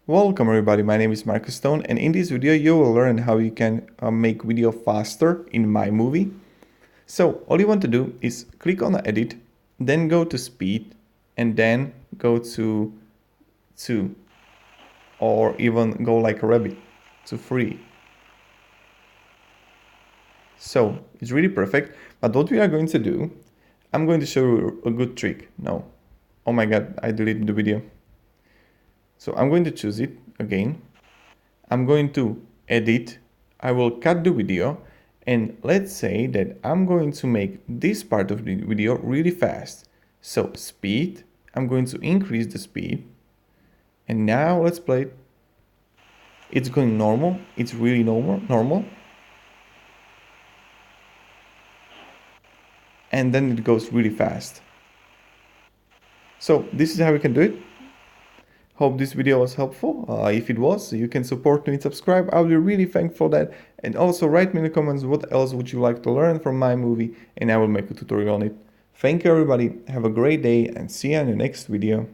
Welcome everybody, my name is Marcus Stone, and in this video you will learn how you can make video faster in MyMovie. So all you want to do is click on edit, then go to speed, and then go to 2, or even go like a rabbit to 3. So it's really perfect, but what we are going to do, I'm going to show you a good trick. No, oh my god, I deleted the video. So I'm going to choose it again. I'm going to edit. I will cut the video, and let's say that I'm going to make this part of the video really fast. So speed, I'm going to increase the speed. And now let's play it. It's going normal. It's really normal. And then it goes really fast. So this is how we can do it. Hope this video was helpful. If it was, you can support me and subscribe. I'll be really thankful for that. And also write me in the comments what else would you like to learn from MyMovie, and I will make a tutorial on it. Thank you everybody. Have a great day and see you in the next video.